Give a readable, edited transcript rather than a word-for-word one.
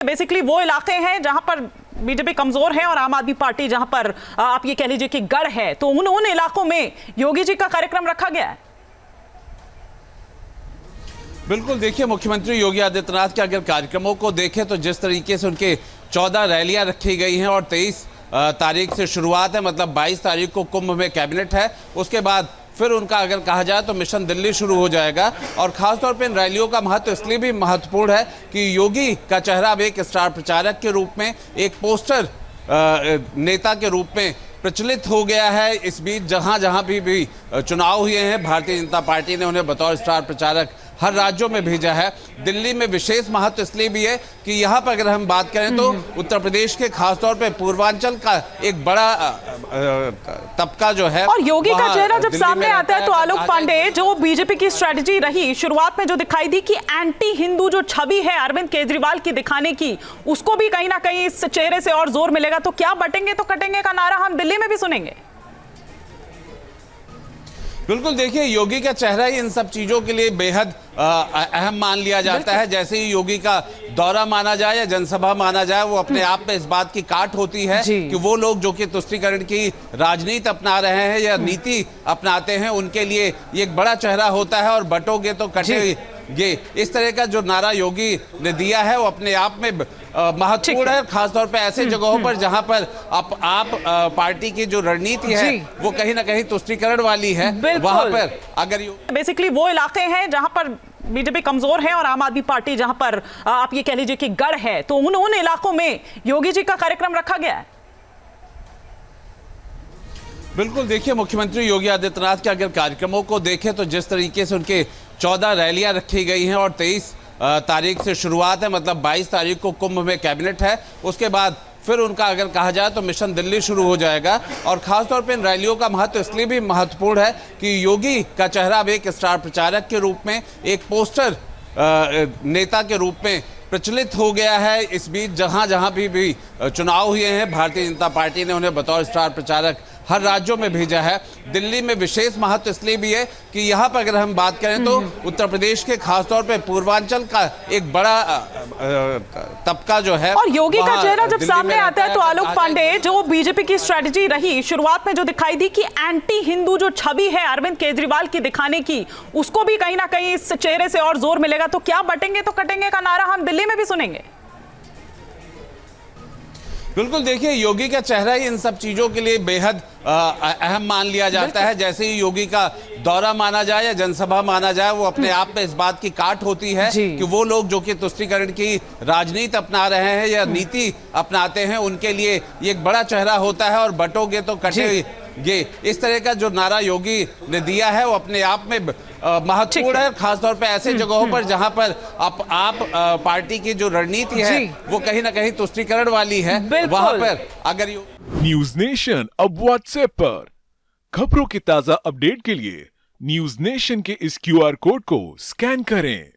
Basically वो इलाके हैं जहां पर बीजेपी कमजोर है और आम आदमी पार्टी जहां पर आप ये कह लीजिए कि गढ़ है, तो उन इलाकों में योगी जी का कार्यक्रम रखा गया है। बिल्कुल, देखिए मुख्यमंत्री योगी आदित्यनाथ के अगर कार्यक्रमों को देखें तो जिस तरीके से उनके 14 रैलियां रखी गई हैं और 23 तारीख से शुरुआत है, मतलब 22 तारीख को कुंभ में कैबिनेट है, उसके बाद फिर उनका अगर कहा जाए तो मिशन दिल्ली शुरू हो जाएगा। और खासतौर पर इन रैलियों का महत्व इसलिए भी महत्वपूर्ण है कि योगी का चेहरा अब एक स्टार प्रचारक के रूप में, एक पोस्टर नेता के रूप में प्रचलित हो गया है। इस बीच जहां जहां भी चुनाव हुए हैं, भारतीय जनता पार्टी ने उन्हें बतौर स्टार प्रचारक हर राज्यों में भेजा है। दिल्ली में विशेष महत्व इसलिए भी है कि यहाँ पर अगर हम बात करें तो उत्तर प्रदेश के खासतौर पे पूर्वांचल का एक बड़ा तबका जो है, और योगी का चेहरा जब सामने आता है तो आलोक पांडे, जो बीजेपी की स्ट्रेटजी रही शुरुआत में जो दिखाई दी कि एंटी हिंदू जो छवि है अरविंद केजरीवाल की दिखाने की, उसको भी कहीं ना कहीं इस चेहरे से और जोर मिलेगा। तो क्या बटेंगे तो कटेंगे का नारा हम दिल्ली में भी सुनेंगे। बिल्कुल, देखिए योगी का चेहरा ही इन सब चीजों के लिए बेहद अहम मान लिया जाता है। जैसे ही योगी का दौरा माना जाए या जनसभा माना जाए, वो अपने आप में इस बात की काट होती है कि वो लोग जो कि तुष्टीकरण की राजनीति अपना रहे हैं या नीति अपनाते हैं, उनके लिए ये एक बड़ा चेहरा होता है और बटोगे तो कटेंगे। इस तरह का जो नारा योगी ने दिया है वो अपने आप में महत्वपूर्ण है, खासतौर पे ऐसे जगहों पर जहां पर आप पार्टी की जो रणनीति है वो कहीं ना कहीं तुष्टीकरण वाली है। वहां पर अगर बेसिकली वो इलाके हैं जहां पर बीजेपी कमजोर है और आम आदमी पार्टी जहां पर आप ये कह लीजिए कि गढ़ है, तो उन इलाकों में योगी जी का कार्यक्रम रखा गया है। बिल्कुल, देखिए मुख्यमंत्री योगी आदित्यनाथ के अगर कार्यक्रमों को देखें तो जिस तरीके से उनके 14 रैलियां रखी गई हैं और 23 तारीख से शुरुआत है, मतलब 22 तारीख को कुंभ में कैबिनेट है, उसके बाद फिर उनका अगर कहा जाए तो मिशन दिल्ली शुरू हो जाएगा। और खासतौर पर इन रैलियों का महत्व इसलिए भी महत्वपूर्ण है कि योगी का चेहरा अब एक स्टार प्रचारक के रूप में, एक पोस्टर नेता के रूप में प्रचलित हो गया है। इस बीच जहां जहां भी चुनाव हुए हैं, भारतीय जनता पार्टी ने उन्हें बतौर स्टार प्रचारक हर राज्यों में भेजा है। दिल्ली में विशेष महत्व इसलिए भी है कि यहाँ पर अगर हम बात करें तो उत्तर प्रदेश के खासतौर पे पूर्वांचल का एक बड़ा तबका जो है, और योगी का चेहरा जब सामने आता है तो आलोक पांडे, जो बीजेपी की स्ट्रेटजी रही शुरुआत में जो दिखाई दी कि एंटी हिंदू जो छवि है अरविंद केजरीवाल की दिखाने की, उसको भी कहीं ना कहीं इस चेहरे से और जोर मिलेगा। तो क्या बटेंगे तो कटेंगे का नारा हम दिल्ली में भी सुनेंगे। बिल्कुल, देखिए योगी का चेहरा ही इन सब चीजों के लिए बेहद अहम मान लिया जाता है। जैसे ही योगी का दौरा माना जाए या जनसभा माना जाए, वो अपने आप में इस बात की काट होती है कि वो लोग जो कि तुष्टीकरण की राजनीति अपना रहे हैं या नीति अपनाते हैं, उनके लिए ये एक बड़ा चेहरा होता है और बटोगे तो कटेंगे। इस तरह का जो नारा योगी ने दिया है वो अपने आप में महत्वपूर्ण है, खासतौर पे ऐसे जगहों पर जहां पर आप पार्टी की जो रणनीति है वो कहीं ना कहीं तुष्टीकरण वाली है। वहां पर अगर न्यूज नेशन अब व्हाट्सएप पर खबरों की ताजा अपडेट के लिए न्यूज नेशन के इस QR कोड को स्कैन करें।